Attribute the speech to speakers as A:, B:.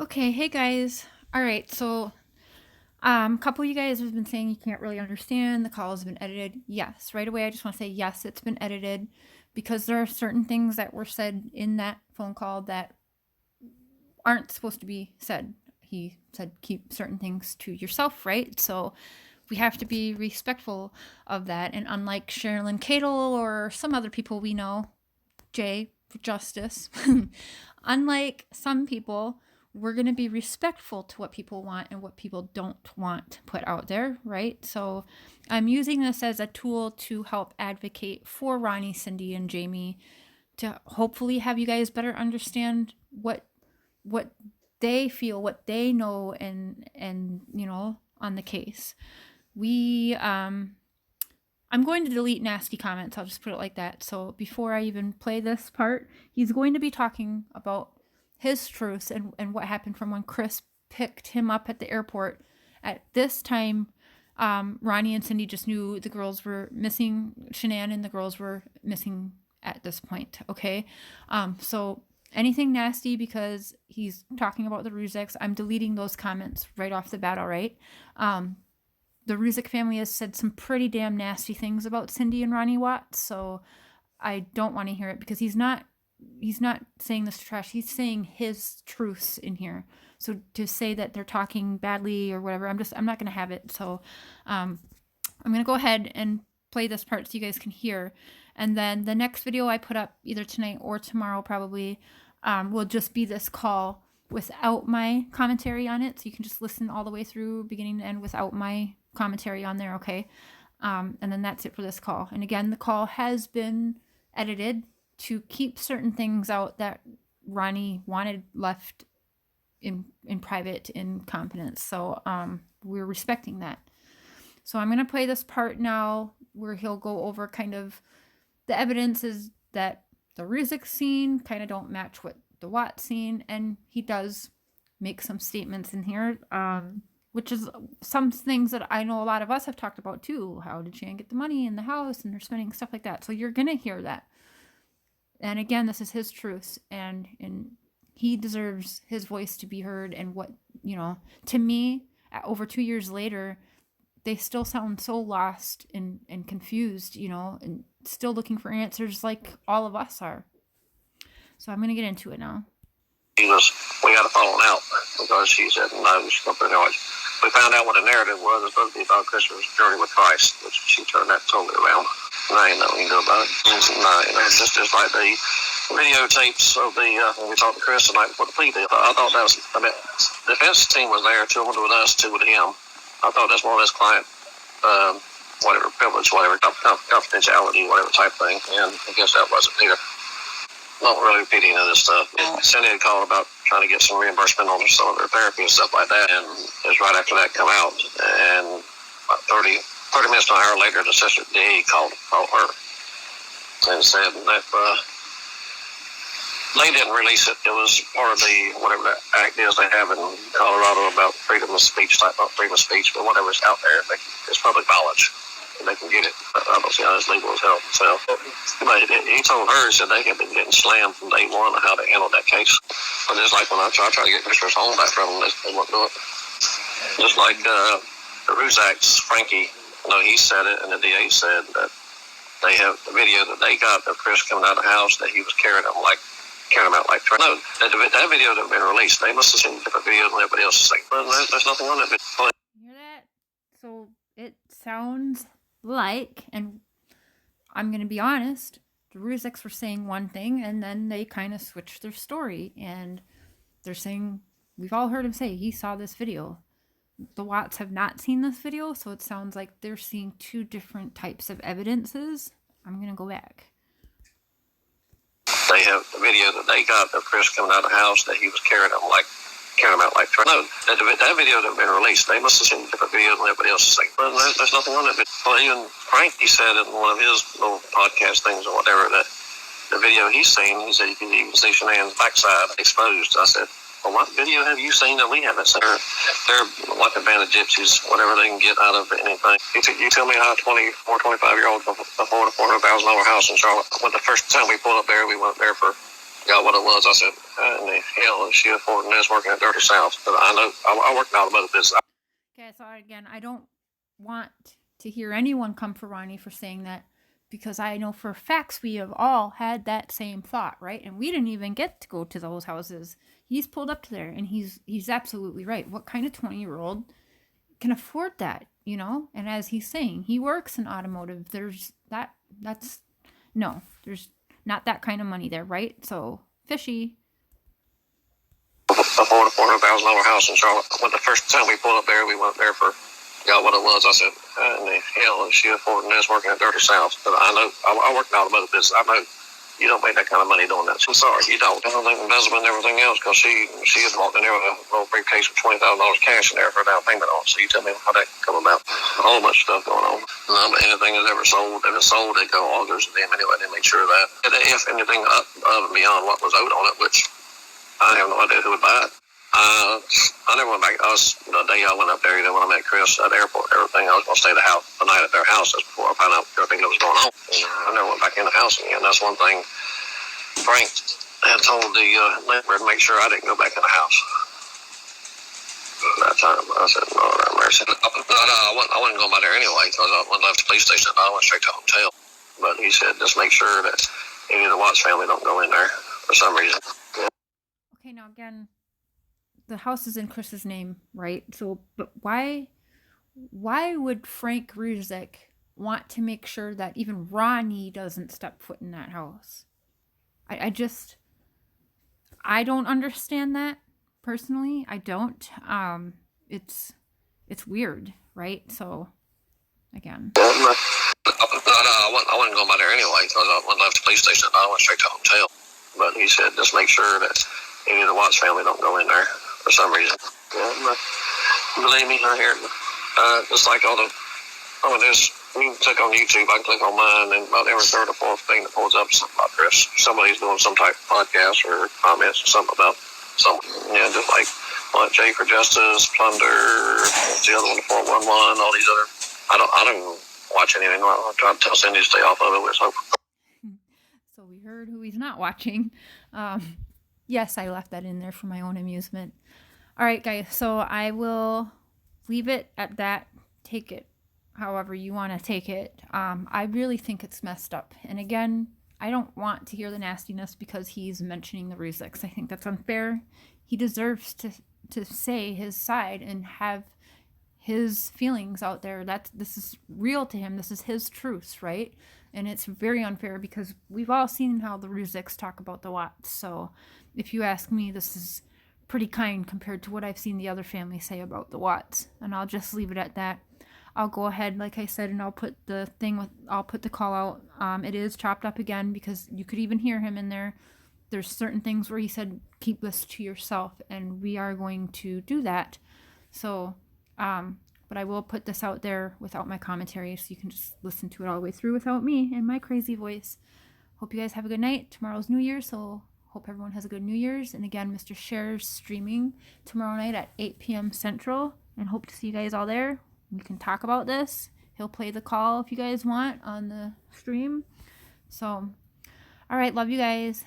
A: Okay, hey guys. All right, so a couple of you guys have been saying you can't really understand the call has been edited. Yes, right away I just want to say yes, it's been edited because there are certain things that were said in that phone call that aren't supposed to be said. He said keep certain things to yourself, right? So we have to be respectful of that. And unlike Sherilyn Cadle or some other people we know, Jay for justice. Unlike some people, we're going to be respectful to what people want and what people don't want put out there, right? So I'm using this as a tool to help advocate for Ronnie, Cindy, and Jamie to hopefully have you guys better understand what they feel, what they know, and on the case. We I'm going to delete nasty comments. I'll just put it like that. So before I even play this part, he's going to be talking about his truths and what happened from when Chris picked him up at the airport. At this time, Ronnie and Cindy just knew the girls were missing. Shanann and the girls were missing at this point. Okay. So anything nasty because he's talking about the Rzuceks, I'm deleting those comments right off the bat. All right. The Rzucek family has said some pretty damn nasty things about Cindy and Ronnie Watts, so I don't want to hear it because he's not saying this trash. He's saying his truths in here. So to say that they're talking badly or whatever, I'm not going to have it. So I'm going to go ahead and play this part so you guys can hear. And then the next video I put up either tonight or tomorrow probably will just be this call without my commentary on it. So you can just listen all the way through beginning to end without my commentary on there, okay? And then that's it for this call. And again, the call has been edited to keep certain things out that Ronnie wanted left in private in confidence. So we're respecting that. So I'm going to play this part now where he'll go over kind of the evidence is that the Rzucek scene kind of don't match what the Watt scene, and he does make some statements in here, which is some things that I know a lot of us have talked about too. How did Shan get the money in the house and they're spending stuff like that? So you're going to hear that. And again, this is his truths, and he deserves his voice to be heard. And what, to me, over 2 years later, they still sound so lost and confused, and still looking for answers like all of us are. So I'm going to get into it now.
B: We got a falling out because she said no, she's going to put it on. We found out what the narrative was. It was supposed to be about Christmas journey with Christ, which she turned that totally around. And I ain't know we can do about it. No, just like the videotapes of the when we talked to Chris the night before the plea deal. I thought that was, the defense team was there, two with us, two with him. I thought that's more or less client, whatever privilege, whatever confidentiality, whatever type thing. And I guess that wasn't either. Not really repeating any of this stuff. Cindy had called about trying to get some reimbursement on some of their therapy and stuff like that, and it was right after that come out. And about 30 minutes to an hour later, the sister D called her and said that they didn't release it. It was part of the whatever that act is they have in Colorado about freedom of speech, type of freedom of speech, but whatever's out there, it's public knowledge. They can get it. I don't see how it's legal as hell. So, but he told her, said they had been getting slammed from day one on how to handle that case. But it's like when I try to get Mr. Home back from them, they won't do it. Just like the Rzuceks, Frankie, he said it, and the DA said that they have the video that they got of Chris coming out of the house that he was carrying them out like. No, that video that had been released, they must have seen different videos than everybody else is saying. But there's nothing on it.
A: You hear that? So it sounds like, and I'm going to be honest, the Rzuceks were saying one thing and then they kind of switched their story, and they're saying, we've all heard him say he saw this video. The Watts have not seen this video, so it sounds like they're seeing two different types of evidences. I'm going to go back.
B: They have the video that they got of Chris coming out of the house that he was carrying them out like no, that video that had been released, they must have seen different videos than everybody else is saying. But there's nothing on it. Well, even Frankie said in one of his little podcast things or whatever that the video he's seen, he said you can even see Shanann's backside exposed. I said, well, what video have you seen that we haven't seen? They're like a band of gypsies, whatever they can get out of anything. You tell me how a 24, 25-year-old can afford a $400,000 house in Charlotte. When the first time we pulled up there, we went up there for got what it was. I said, and the hell is she affording this working at Dirty South? But I know I work in automotive business.
A: Okay, so again, I don't want to hear anyone come for Ronnie for saying that, because I know for facts we have all had that same thought, right? And we didn't even get to go to those houses. He's pulled up to there, and he's absolutely right. What kind of 20-year-old can afford that, you know? And as he's saying, he works in automotive. There's there's not that kind of money there, right? So fishy.
B: Afford a $400,000 house in Charlotte. When the first time we pulled up there, we went there for got what it was. I said, and the hell is she affording this working at Dirty South? But I know I work in automotive business. I know you don't make that kind of money doing that. I'm sorry, you don't. Everything investment and everything else, because she had walked in there with a little briefcase with $20,000 cash in there for a down payment on. So you tell me how that come about? A whole bunch of stuff going on. Anything that's ever sold, if it's sold, it all goes to them anyway. They make sure of that. If anything up and beyond what was owed on it, which I have no idea who would buy it. I never went back. The day I went up there, when I met Chris at the airport and everything, I was going to stay the night at their house just before I found out everything that was going on. I never went back in the house again. That's one thing Frank had told the landlord to make sure I didn't go back in the house. That time, I said, Lord have mercy. I wasn't going by there anyway, because I went left the police station. I went straight to the hotel. But he said, just make sure that any of the Watts family don't go in there for some reason.
A: Okay, now again, the house is in Chris's name, right? So, but why would Frank Rzuceks want to make sure that even Ronnie doesn't step foot in that house? I don't understand that personally. I don't. It's weird, right? So, again.
B: I wasn't going by there anyway, because I went left the police station. I went straight to the hotel. But he said, just make sure that any of the Watts family don't go in there for some reason. Yeah, believe me, I hear just like all the, there's, you can click on YouTube, I can click on mine, and about every third or fourth thing that pulls up is something about Chris. Somebody's doing some type of podcast or comments or something about something. Yeah, just like J for Justice, Plunder, the other one, 411, all these other. I don't watch anything. I try to tell Cindy to stay off of it. So
A: we heard who he's not watching. Yes, I left that in there for my own amusement. All right, guys, so I will leave it at that. Take it however you want to take it. I really think it's messed up. And again, I don't want to hear the nastiness because he's mentioning the Rzuceks. I think that's unfair. He deserves to say his side and have his feelings out there. This is real to him. This is his truths, right? And it's very unfair because we've all seen how the Rzuceks talk about the Watts. So if you ask me, this is pretty kind compared to what I've seen the other family say about the Watts. And I'll just leave it at that. I'll go ahead, like I said, and I'll put the call out. It is chopped up again because you could even hear him in there. There's certain things where he said, keep this to yourself, and we are going to do that. So, but I will put this out there without my commentary, so you can just listen to it all the way through without me and my crazy voice. Hope you guys have a good night. Tomorrow's New Year's, so hope everyone has a good New Year's. And again, Mr. Share's streaming tomorrow night at 8 p.m. Central, and hope to see you guys all there. We can talk about this. He'll play the call if you guys want on the stream. So, all right, love you guys.